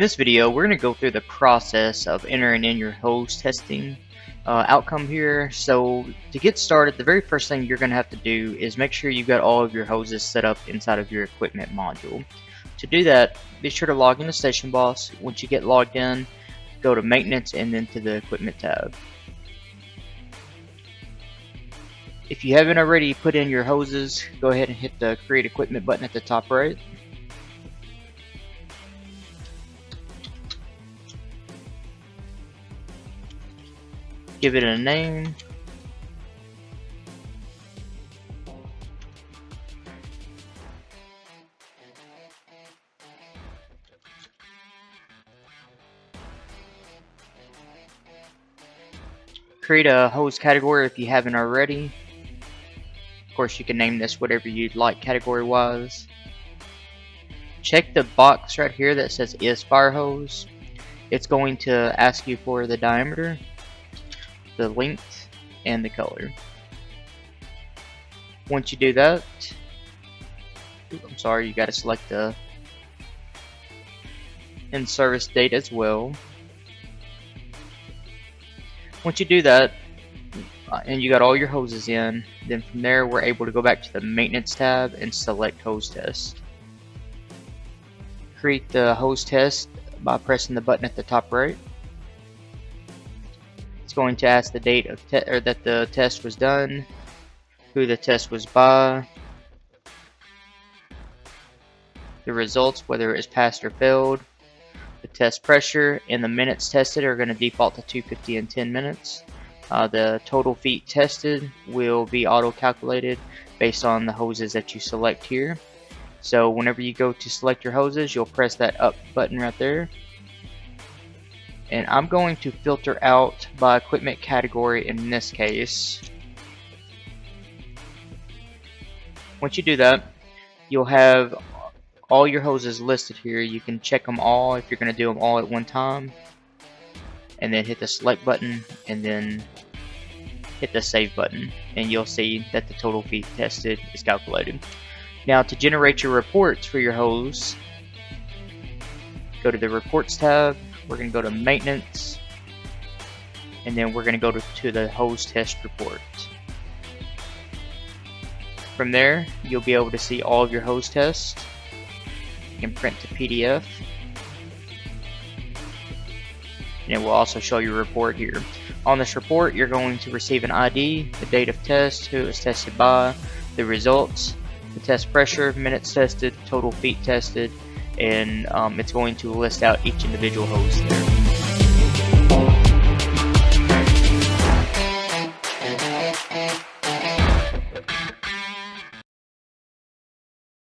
this video, we're going to go through the process of entering in your hose testing outcome here. So to get started, the very first thing you're going to have to do is make sure you've got all of your hoses set up inside of your equipment module. To do that, be sure to log into Station Boss. Once you get logged in, go to Maintenance and then to the Equipment tab. If you haven't already put in your hoses, go ahead and hit the Create Equipment button at the top right. Give it a name. Create a hose category if you haven't already. Of course, you can name this whatever you'd like category wise. Check the box right here that says is fire hose. It's going to ask you for the diameter, the length, and the color. Once you do that, I'm sorry, you got to select the in-service date as well. Once you do that, and you got all your hoses in, then from there we're able to go back to the Maintenance tab and select Hose Test. Create the hose test by pressing the button at the top right. It's going to ask the date of that the test was done, who the test was by, the results, whether it was passed or failed, the test pressure, and the minutes tested are going to default to 250 and 10 minutes. The total feet tested will be auto calculated based on the hoses that you select here. So whenever you go to select your hoses, you'll press that up button right there. And I'm going to filter out by equipment category in this case. Once you do that, you'll have all your hoses listed here. You can check them all if you're going to do them all at one time, and then hit the select button and then hit the save button, and you'll see that the total feet tested is calculated. Now to generate your reports for your hose, go to the Reports tab. We're going to go to Maintenance, and then we're going to go to the hose test report. From there, you'll be able to see all of your hose tests. You can print to PDF, and it will also show your report here. On this report, you're going to receive an ID, the date of test, who it was tested by, the results, the test pressure, minutes tested, total feet tested, and it's going to list out each individual hose there.